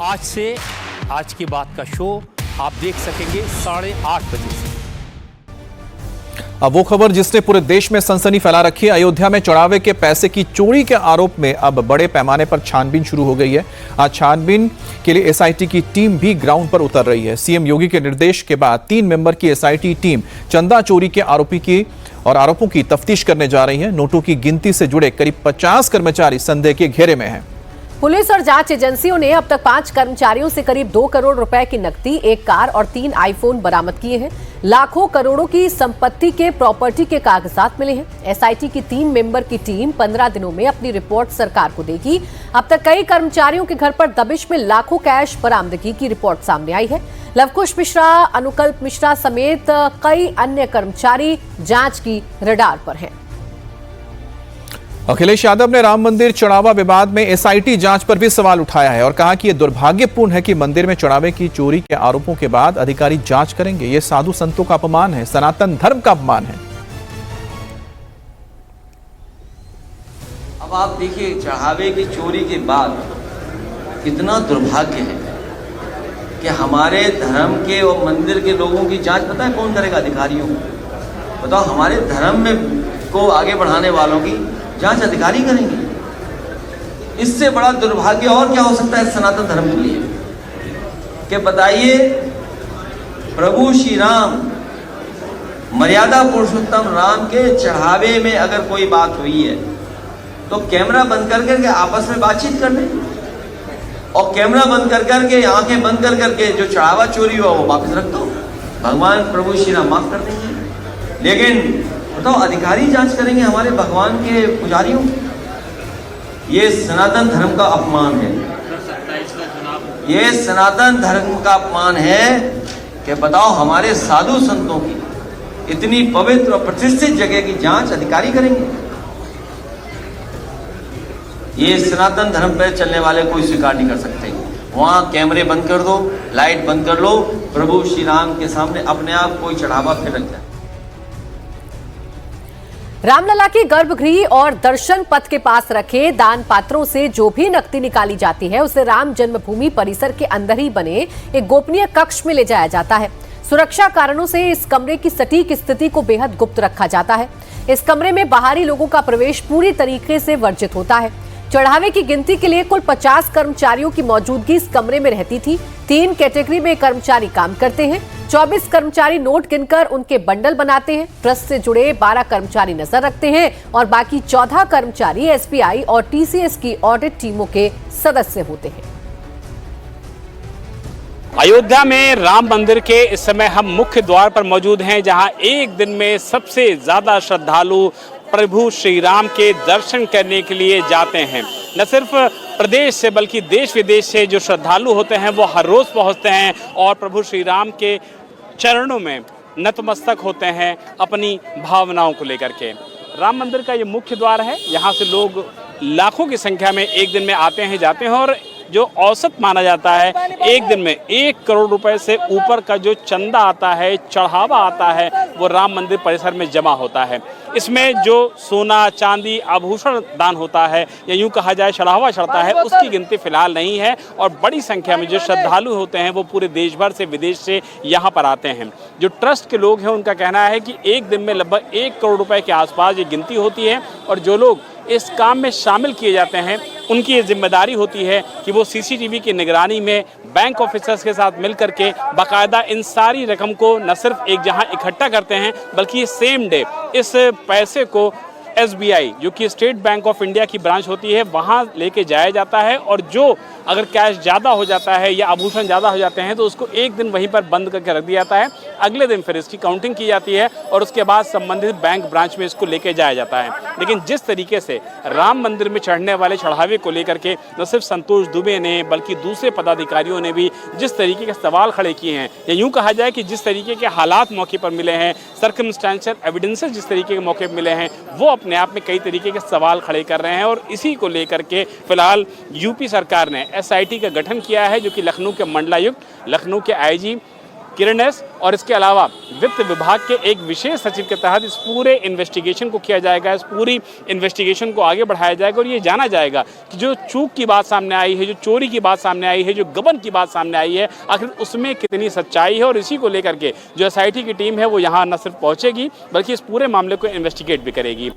आज से आज की बात का शो आप देख सकेंगे 8:30 बजे से। अब वो खबर जिसने पूरे देश में सनसनी फैला रखी है। अयोध्या में चढ़ावे के पैसे की चोरी के आरोप में अब बड़े पैमाने पर छानबीन शुरू हो गई है। आज छानबीन के लिए एसआईटी की टीम भी ग्राउंड पर उतर रही है। सीएम योगी के निर्देश के बाद 3 मेंबर की एसआईटी टीम चंदा चोरी के आरोपों की तफ्तीश करने जा रही है। नोटों की गिनती से जुड़े करीब 50 कर्मचारी संदेह के घेरे में हैं। पुलिस और जांच एजेंसियों ने अब तक 5 कर्मचारियों से करीब 2 करोड़ रुपए की नकदी, 1 कार और 3 आईफोन बरामद किए हैं। लाखों करोड़ों की संपत्ति के प्रॉपर्टी के कागजात मिले हैं। एसआईटी की 3 मेंबर की टीम 15 दिनों में अपनी रिपोर्ट सरकार को देगी। अब तक कई कर्मचारियों के घर पर दबिश में लाखों कैश बरामदगी की रिपोर्ट सामने आई है। लवकुश मिश्रा, अनुकल्प मिश्रा समेत कई अन्य कर्मचारी जांच की रडार पर हैं। अखिलेश यादव ने राम मंदिर चढ़ावा विवाद में एसआईटी जांच पर भी सवाल उठाया है और कहा कि यह दुर्भाग्यपूर्ण है कि मंदिर में चढ़ावे की चोरी के आरोपों के बाद अधिकारी जांच करेंगे। यह साधु संतों का अपमान है, सनातन धर्म का अपमान है। अब आप देखिए, चढ़ावे की चोरी के बाद कितना दुर्भाग्य है कि हमारे धर्म के और मंदिर के लोगों की जांच पता है कौन करेगा? अधिकारियों को। बताओ, हमारे धर्म में को आगे बढ़ाने वालों की जांच अधिकारी करेंगे। इससे बड़ा दुर्भाग्य और क्या हो सकता है सनातन धर्म के लिए? कि बताइए, प्रभु श्री राम, मर्यादा पुरुषोत्तम राम के चढ़ावे में अगर कोई बात हुई है तो कैमरा बंद कर करके आपस में बातचीत कर लें और कैमरा बंद कर करके, आंखें बंद कर करके जो चढ़ावा चोरी हुआ वो वापस रख दो। भगवान प्रभु श्री राम माफ कर देंगे। लेकिन बताओ, अधिकारी जांच करेंगे हमारे भगवान के पुजारियों? ये सनातन धर्म का अपमान है। ये सनातन धर्म का अपमान है कि बताओ, हमारे साधु संतों की इतनी पवित्र और प्रतिष्ठित जगह की जांच अधिकारी करेंगे? ये सनातन धर्म पर चलने वाले कोई स्वीकार नहीं कर सकते। वहां कैमरे बंद कर दो, लाइट बंद कर लो, प्रभु श्री राम के सामने अपने आप कोई चढ़ावा फिर रख जाए। रामलला के गर्भगृह और दर्शन पथ के पास रखे दान पात्रों से जो भी नकदी निकाली जाती है उसे राम जन्मभूमि परिसर के अंदर ही बने एक गोपनीय कक्ष में ले जाया जाता है। सुरक्षा कारणों से इस कमरे की सटीक स्थिति को बेहद गुप्त रखा जाता है। इस कमरे में बाहरी लोगों का प्रवेश पूरी तरीके से वर्जित होता है। चढ़ावे की गिनती के लिए कुल 50 कर्मचारियों की मौजूदगी इस कमरे में रहती थी। 3 कैटेगरी में कर्मचारी काम करते हैं। 24 कर्मचारी नोट गिनकर उनके बंडल बनाते हैं। ट्रस्ट से जुड़े 12 कर्मचारी नजर रखते हैं और बाकी 14 कर्मचारी एसबीआई और टीसीएस की ऑडिट टीमों के सदस्य होते हैं। अयोध्या में राम मंदिर के इस समय हम मुख्य द्वार पर मौजूद हैं, जहां एक दिन में सबसे ज्यादा श्रद्धालु प्रभु श्री राम के दर्शन करने के लिए जाते हैं। न सिर्फ प्रदेश से बल्कि देश विदेश से जो श्रद्धालु होते हैं वो हर रोज पहुंचते हैं और प्रभु श्री राम के चरणों में नतमस्तक होते हैं अपनी भावनाओं को लेकर के। राम मंदिर का ये मुख्य द्वार है। यहाँ से लोग लाखों की संख्या में एक दिन में आते हैं जाते हैं और जो औसत माना जाता है एक दिन में 1 करोड़ रुपए से ऊपर का जो चंदा आता है, चढ़ावा आता है, वो राम मंदिर परिसर में जमा होता है। इसमें जो सोना चांदी आभूषण दान होता है या यूं कहा जाए चढ़ावा चढ़ता है, उसकी गिनती फिलहाल नहीं है और बड़ी संख्या में जो श्रद्धालु होते हैं वो पूरे देश भर से विदेश से यहाँ पर आते हैं। जो ट्रस्ट के लोग हैं उनका कहना है कि एक दिन में लगभग 1 करोड़ रुपए के आसपास ये गिनती होती है और जो लोग इस काम में शामिल किए जाते हैं उनकी ये जिम्मेदारी होती है कि वो सीसीटीवी की निगरानी में बैंक ऑफिसर्स के साथ मिलकर के बाकायदा इन सारी रकम को न सिर्फ एक जहां इकट्ठा करते हैं बल्कि सेम डे इस पैसे को एसबीआई जो कि स्टेट बैंक ऑफ इंडिया की ब्रांच होती है वहां लेके जाया जाता है और जो अगर कैश ज़्यादा हो जाता है या आभूषण ज़्यादा हो जाते हैं तो उसको एक दिन वहीं पर बंद करके रख दिया जाता है। अगले दिन फिर इसकी काउंटिंग की जाती है और उसके बाद संबंधित बैंक ब्रांच में इसको लेके जाया जाता है। लेकिन जिस तरीके से राम मंदिर में चढ़ने वाले चढ़ावे को लेकर के न सिर्फ संतोष दुबे ने बल्कि दूसरे पदाधिकारियों ने भी जिस तरीके के सवाल खड़े किए हैं या यूँ कहा जाए कि जिस तरीके के हालात मौके पर मिले हैं, सर्कमस्टेंशियल एविडेंसेस जिस तरीके के मौके पर मिले हैं, वो अपने आप में कई तरीके के सवाल खड़े कर रहे हैं। और इसी को लेकर के फिलहाल यूपी सरकार ने एसआईटी का गठन किया है जो कि लखनऊ के मंडलायुक्त, लखनऊ के आईजी किरण एस और इसके अलावा वित्त विभाग के एक विशेष सचिव के तहत इस पूरे इन्वेस्टिगेशन को किया जाएगा, इस पूरी इन्वेस्टिगेशन को आगे बढ़ाया जाएगा और ये जाना जाएगा कि जो चूक की बात सामने आई है, जो चोरी की बात सामने आई है, जो गबन की बात सामने आई है, आखिर उसमें कितनी सच्चाई है। और इसी को लेकर के जो एसआईटी की टीम है वो यहाँ न सिर्फ पहुंचेगी बल्कि इस पूरे मामले को इन्वेस्टिगेट भी करेगी।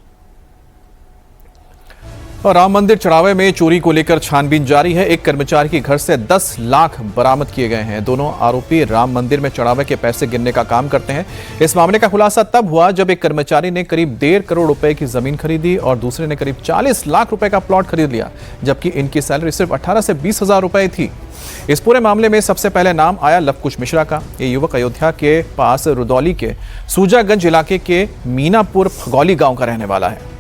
और राम मंदिर चढ़ावे में चोरी को लेकर छानबीन जारी है। एक कर्मचारी के घर से 10 लाख बरामद किए गए हैं। दोनों आरोपी राम मंदिर में चढ़ावे के पैसे गिनने का काम करते हैं। इस मामले का खुलासा तब हुआ जब एक कर्मचारी ने करीब 1.5 करोड़ रुपए की जमीन खरीदी और दूसरे ने करीब 40 लाख रुपए का प्लॉट खरीद लिया, जबकि इनकी सैलरी सिर्फ 18 से 20 हजार रुपए थी। इस पूरे मामले में सबसे पहले नाम आया लवकुश मिश्रा का। ये युवक अयोध्या के पास रुदौली के सूजागंज इलाके के मीनापुर फगौली गांव का रहने वाला है।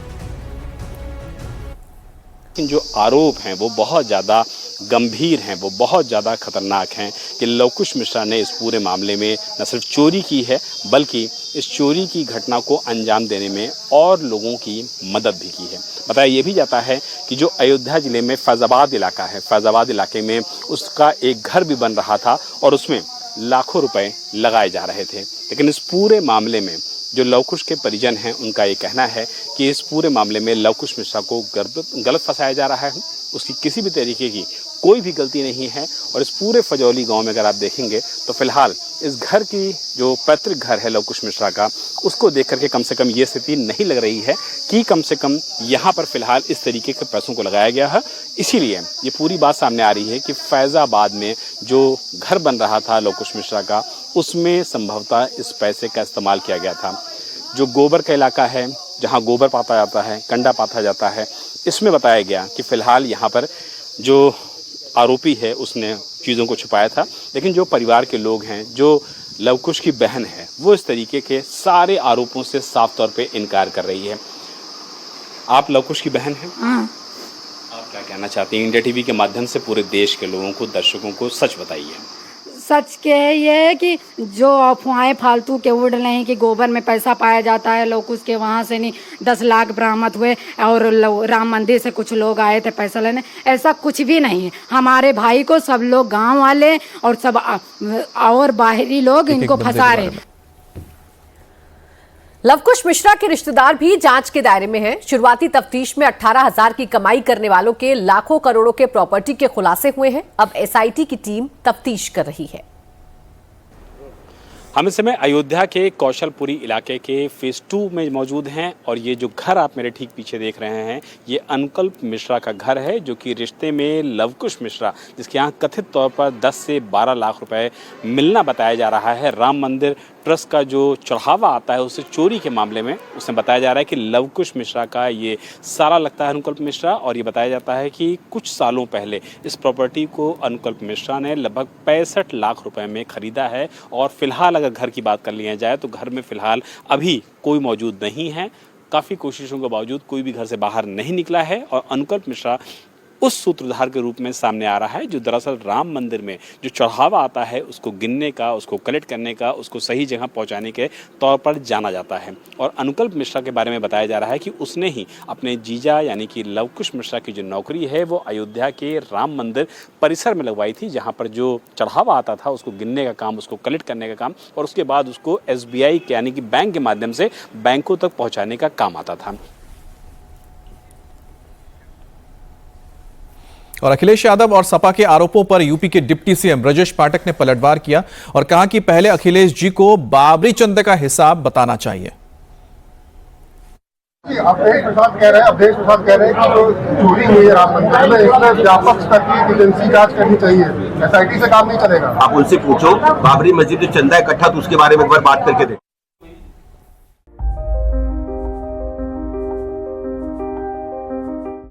लेकिन जो आरोप हैं वो बहुत ज़्यादा गंभीर हैं, वो बहुत ज़्यादा खतरनाक हैं कि लवकुश मिश्रा ने इस पूरे मामले में न सिर्फ चोरी की है बल्कि इस चोरी की घटना को अंजाम देने में और लोगों की मदद भी की है। बताया ये भी जाता है कि जो अयोध्या ज़िले में फैज़ाबाद इलाका है, फैज़ाबाद इलाके में उसका एक घर भी बन रहा था और उसमें लाखों रुपए लगाए जा रहे थे। लेकिन इस पूरे मामले में जो लवकुश के परिजन हैं उनका ये कहना है कि इस पूरे मामले में लवकुश मिश्रा को गलत फंसाया जा रहा है। उसकी किसी भी तरीके की कोई भी गलती नहीं है। और इस पूरे फजौली गांव में अगर आप देखेंगे तो फिलहाल इस घर की जो पैतृक घर है लवकुश मिश्रा का, उसको देख करके कम से कम ये स्थिति नहीं लग रही है कि कम से कम यहाँ पर फिलहाल इस तरीके के पैसों को लगाया गया है। इसीलिए ये पूरी बात सामने आ रही है कि फैज़ाबाद में जो घर बन रहा था लवकुश मिश्रा का, उसमें संभवतः इस पैसे का इस्तेमाल किया गया था। जो गोबर का इलाका है, जहाँ गोबर पाता जाता है, कंडा पाता जाता है, इसमें बताया गया कि फ़िलहाल यहाँ पर जो आरोपी है उसने चीज़ों को छुपाया था। लेकिन जो परिवार के लोग हैं, जो लवकुश की बहन है, वो इस तरीके के सारे आरोपों से साफ तौर पे इनकार कर रही है। आप लवकुश की बहन हैं? हाँ। आप क्या कहना चाहते हैं? इंडिया टीवी के माध्यम से पूरे देश के लोगों को, दर्शकों को सच बताइए। सच के ये है कि जो अफवाहें फालतू के उड़ रहे हैं कि गोबर में पैसा पाया जाता है, लवकुश के वहाँ से नहीं 10 लाख बरामद हुए और राम मंदिर से कुछ लोग आए थे पैसा लेने, ऐसा कुछ भी नहीं है। हमारे भाई को सब लोग गांव वाले और सब और बाहरी लोग इनको फंसा रहे हैं। लवकुश मिश्रा के रिश्तेदार भी जांच के दायरे में हैं। शुरुआती तफ्तीश में 18,000 की कमाई करने वालों के लाखों करोड़ों के प्रॉपर्टी के खुलासे हुए हैं। अब एसआईटी की टीम तफ्तीश कर रही है। हम इस समय अयोध्या के कौशलपुरी इलाके के फेज 2 में मौजूद हैं और ये जो घर आप मेरे ठीक पीछे देख रहे हैं ये अनुकल्प मिश्रा का घर है, जो कि रिश्ते में लवकुश मिश्रा, जिसके यहाँ कथित तौर पर 10 से 12 लाख रुपए मिलना बताया जा रहा है। राम मंदिर ट्रस्ट का जो चढ़ावा आता है उससे चोरी के मामले में उसमें बताया जा रहा है कि लवकुश मिश्रा का ये सारा लगता है अनुकल्प मिश्रा। और ये बताया जाता है कि कुछ सालों पहले इस प्रॉपर्टी को अनुकल्प मिश्रा ने लगभग 65 लाख रुपए में खरीदा है। और फिलहाल अगर घर की बात कर लिया जाए तो घर में फिलहाल अभी कोई मौजूद नहीं है। काफ़ी कोशिशों के बावजूद कोई भी घर से बाहर नहीं निकला है और अनुकल्प मिश्रा उस सूत्रधार के रूप में सामने आ रहा है जो दरअसल राम मंदिर में जो चढ़ावा आता है उसको गिनने का, उसको कलेक्ट करने का, उसको सही जगह पहुंचाने के तौर पर जाना जाता है। और अनुकल्प मिश्रा के बारे में बताया जा रहा है कि उसने ही अपने जीजा यानी कि लवकुश मिश्रा की जो नौकरी है वो अयोध्या के राम मंदिर परिसर में लगवाई थी, जहाँ पर जो चढ़ावा आता था उसको गिनने का काम, उसको कलेक्ट करने का काम और उसके बाद उसको SBI यानी कि बैंक के माध्यम से बैंकों तक पहुँचाने का काम आता था। और अखिलेश यादव और सपा के आरोपों पर यूपी के डिप्टी सीएम ब्रजेश पाठक ने पलटवार किया और कहा कि पहले अखिलेश जी को बाबरी चंद का हिसाब बताना चाहिए। अवधेश प्रसाद कह रहे हैं कि जो चोरी हुई है राम मंदिर में इसमें व्यापक स्तर की एजेंसी जांच करनी चाहिए, एसआईटी से काम नहीं चलेगा। आप उनसे पूछो बाबरी मस्जिद में चंदा इकट्ठा तो उसके बारे में एक बार बात करके दें।